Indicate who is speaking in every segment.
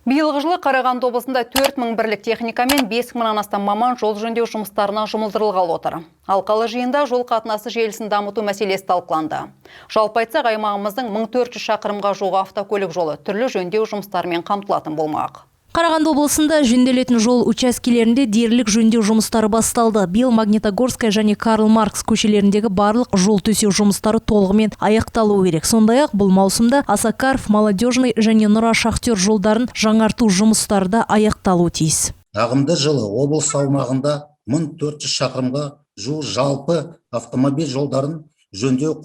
Speaker 1: Биылғы жылы Қарағанды облысында 4000 бірлік техника мен 5000-нан астам маман жол жөндеу жұмыстарына жұмылдырылғалы отыр. Алқалы жиында жол қатынасы желісін дамыту мәселесі талқыланды. Жалпы айтсақ, аймағымыздың 1400 шақырымға жуық автокөлік жолы түрлі жөндеу жұмыстарымен қамтылатын болмақ.
Speaker 2: Қарағанды облысында жөнделетін жол учаскелерінде дерлік жөндеу жұмыстары басталды. Биыл Магнитогорская және Карл Маркс көшелеріндегі барлық жол төсеу жұмыстары толығымен аяқталу керек. Сондай-ақ бұл маусымда Осакаров, Молодежный және Нұра Шахтер жолдарын жаңарту жұмыстары да аяқталуы тиіс.
Speaker 3: Ағымды жылы облыс аумағында 1400 шақырымға жуық жалпы автомобиль жолдарын жөндеу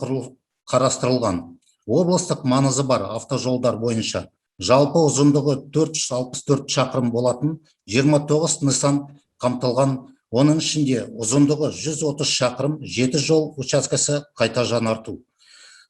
Speaker 3: қарастырылған. Облыстық маңызы бар автожолдар бойынша жалпы ұзындығы 464 шақырым болатын 29 нысан қамтылған. Оның ішінде ұзындығы 130 шақырым 7 жол учаскесі қайта жаңарту.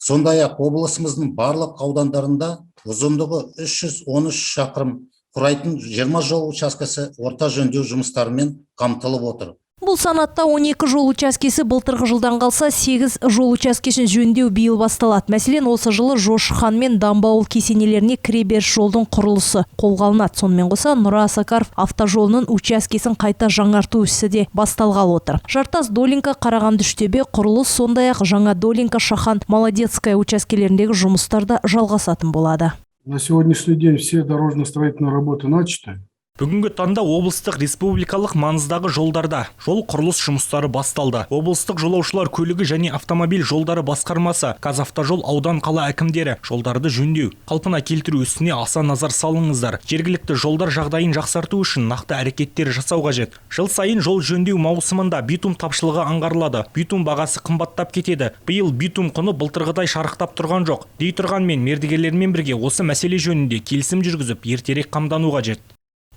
Speaker 3: Сондай-ақ облысымыздың барлық аудандарында ұзындығы 313 шақырым құрайтын 20 жол учаскесі орта жөндеу жұмыстарымен қамтылып отыр.
Speaker 2: Бұл санатта 12 жол учаскесі былтырғы жылдан қалса, 8 жол учаскесін жөндеу биыл басталады. Мәселен, осы жылы Жошы Хан мен Дамбауыл кесенелеріне кіреберіс жолдың құрылысы қолға алынады. Сонымен қоса Нұра Осакаров автожолының учаскесін қайта жаңарту ісі де басталғалы отыр. Жартас Долинка, Қарағанды Үштөбе құрылыс, сондай-ақ Жаңа Долинка, Шахан, Молодецкая учаскелеріндегі жұмыстарда жалғасатын болады.
Speaker 4: На сегодняшний день все дорожно-строительные работы начаты.
Speaker 5: Бүгінгі таңда облыстық республикалық маңыздағы жолдарда жол құрылыс жұмыстары басталды. Облыстық жолаушылар көлігі және автомобиль жолдары басқармасы, Қазавтожол аудан қала әкімдері жолдарды жөндеу, қалпына келтіру ісіне аса назар салыңыздар. Жергілікті жолдар жағдайын жақсарту үшін нақты әрекеттер жасау қажет. Жыл сайын жол жөндеу маусымында битум тапшылығы аңғарылады. Битум бағасы қымбаттап кетеді. Биыл битум құны былтырғыдай шарықтап тұрған жоқ. Дей тұрғанмен мердігерлермен бірге осы мәселе жөнінде келісім жүргізіп, ертерек қамдану қажет.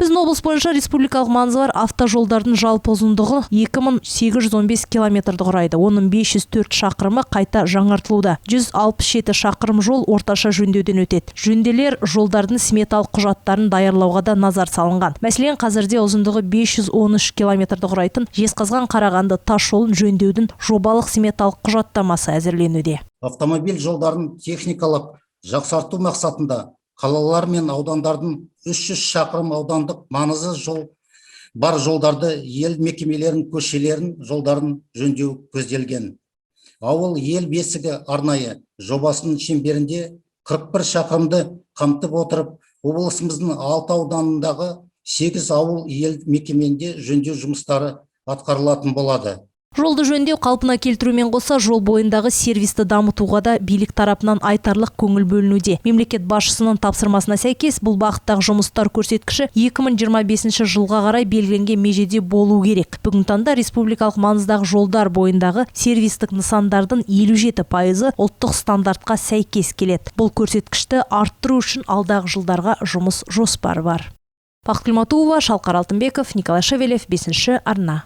Speaker 2: Біздің облыс бойынша республикалық маңызы бар автожолдардың жалпы ұзындығы 2815 километрді құрайды. Оның 504 шақырымы қайта жаңартылуда. 167 шақырым жол орташа жөндеуден өтеді. Жөнделер жолдардың сметалық құжаттарын даярлауға да назар салынған. Мәселен, қазірде ұзындығы 513 километрді құрайтын Жезқазған Қарағанды тас жолын жөндеудің жобалық сметалық құжаттамасы әзірленуде.
Speaker 3: Автомобиль жолдарын техникалық жақсарту мақсатында қалалар мен аудандардың 300 шақырым аудандық маңызы жол бар жолдарды, ел мекемелерін, көшелерін, жолдарын жөндеу көзделген. Ауыл ел бесігі арнайы жобасының шеңберінде 41 шақырымды қамтып отырып, облысымыздың 6 ауданындағы 8 ауыл ел мекеменде жөндеу жұмыстары атқарылатын болады.
Speaker 2: Жолды жөндеу қалпына келтірумен қоса жол бойындағы сервисті дамытуға да билік тарапынан айтарлық көңіл бөлінуде. Мемлекет басшысының тапсырмасына сәйкес бұл бағыттағы жұмыстар көрсеткіші 2025 жылға қарай белгіленген межеде болу керек. Бүгін таңда республикалық маңыздағы жолдар бойындағы сервистік нысандардың 57% ұлттық стандартқа сәйкес келеді. Бұл көрсеткішті арттыру үшін алдағы жылдарға жұмыс жоспары бар. Бақыт Құлматуллова, Шалқар Алтынбеков, Николай Шевелев, 5-ші арна.